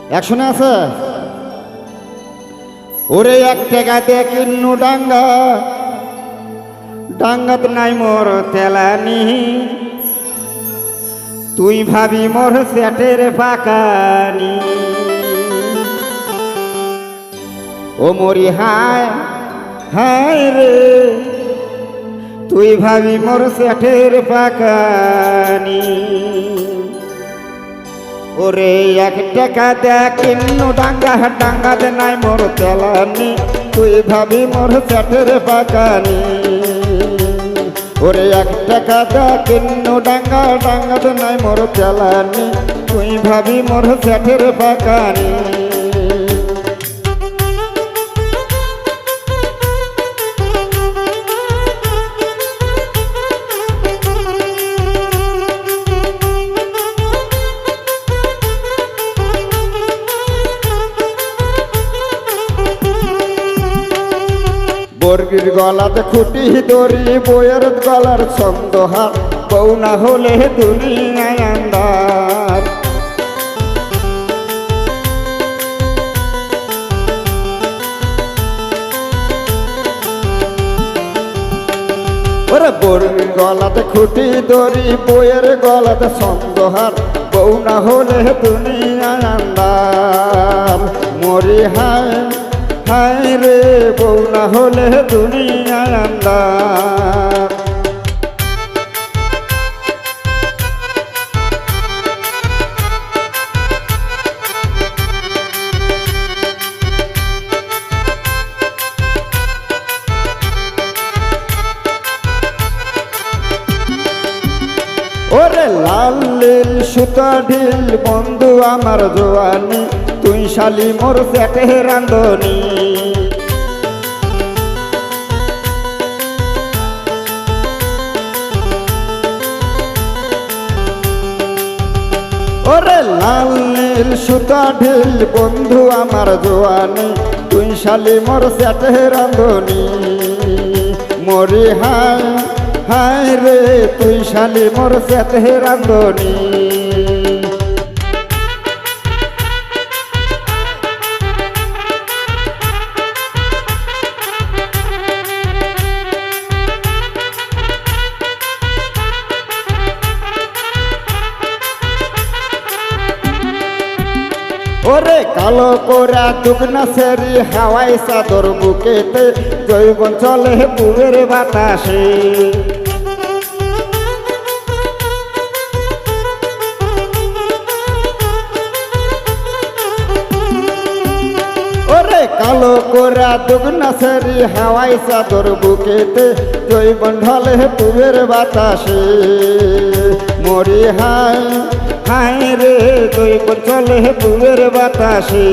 একশনে আছে ওরে এক টাকাতে কিন্নু ডাঙ্গা ডাঙ্গাত নাই মোর তেলানি তুই ভাবি মোর সেটের পাকানি ও মরি হায় হায় রে তুই ভাবি মোর সেটের পাকানি ওরে এক টাকা দে কিন্নু ডাঙ্গা ডাঙ্গাতে নাই মোর তেলানি তুই ভাবি মোর সেটের পাকানি ওরে এক টাকা দে কিন্নু ডাঙ্গা ডাঙ্গাতে নাই মোর তেলানি তুই ভাবি মোর সেটের পাকানি বর্গির গলাতে খুঁটি দড়ি বইয়ের গলার ছন্দ হাত বউ না হলে দুনিয়ায় আন্দার ওরে বর্গির গলাতে খুঁটি দড়ি বইয়ের গলাতে ছন্দ হাত বউ না হলে দুনিয়ায় আন্দার মরি হায় হায় রে বউ না হলে দুনিয়ায় আন্দার ওরে লাল লীল সুতা ঢিল বন্ধু আমার জোয়ানি তুই শালি মোর সেটে রান্ধনি ওরে লাল নীল সুতা ঢিল বন্ধু আমার জোয়ানি তুই শালি মোর সেটে রান্ধনি মরি হায় হায় রে তুই শালি মোর সেটে রান্ধনি ওরে কালো কোরা দুগনা সেরি হাওয়াই চাদর বুকেতে জৈবন চলে বুয়ের বাতাসে ওরে কালো কোরা দুগনা সেরি হাওয়াই চাদর বুকেতে জৈবন ঢলে বুয়ের বাতাসে মরি হায় হায় রে তুই চলে বুয়ের বাতাসে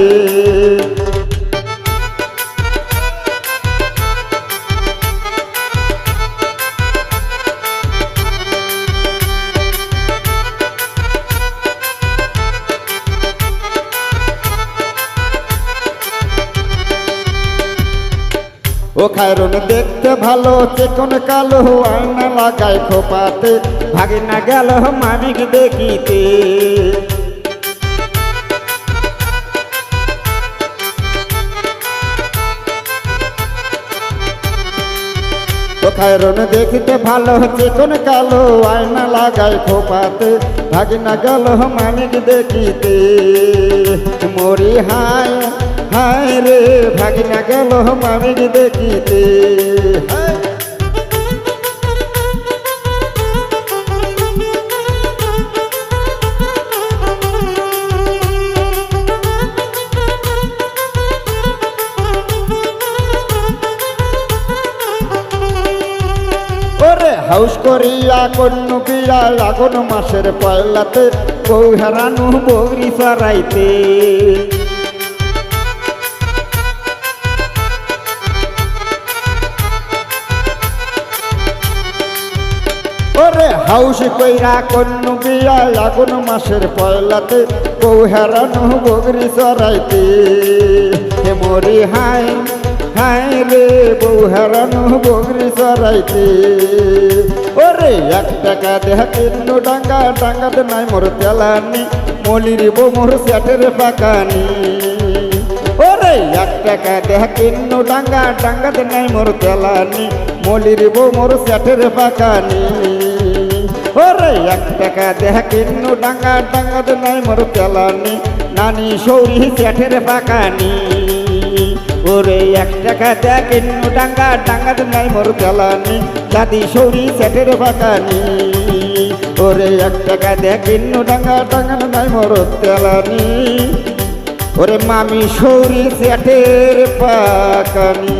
ও খায়রুন দেখতে ভালো চিকন কালো আয়না লাগায় খোপাতে ভাগে না গেল মানিক দেখিতে ও খায়রুন দেখতে ভালো চিকন কালো আয়না লাগায় খোপাতে ভাগে না গেল মানিক দেখিতে মরি হায় হায় রে ভাগি না গেল মামিক দেখিতে ওরে হাউস করিয়া কন্যু বিয়া আগুন মাসের পয়লাতে বউ হারানু বৌরি সরাইতে ওরে হাউস কইরা কন্যু বিয়া আগুন মাসের পয়লাতে বউ হারানু বগরি চড়াইতে মরি হায় হায় রে বউ হারানু বগরি চড়াইতে ওরে এক টাকা দেহ কিন্নু ডাঙ্গা ডাঙ্গাতে নাই মোর তেলানি মলির বউ মোর সেটের পাকানি ওরে 1 টাকা দেহ কিন্নু ডাঙ্গা ডাঙ্গাতে নাই মোর তেলানি মলির বউ মোর সেটের পাকানি ওরে 1 টাকা দেহ কিন্নু ডাঙ্গা ডাঙ্গাতে নাই মোর তেলানি নানি সৌরি সেটের পাকানি ওরে 1 টাকা দেহ কিন্নু ডাঙ্গা ডাঙ্গাতে নাই মোর তেলানি দাদি সৌরি সেটের পাকানি ওরে 1 টাকা দেহ কিন্নু ডাঙ্গা ডাঙ্গাতে নাই মোর তেলানি ওরে মামি সৌরি সেটের পাকানি।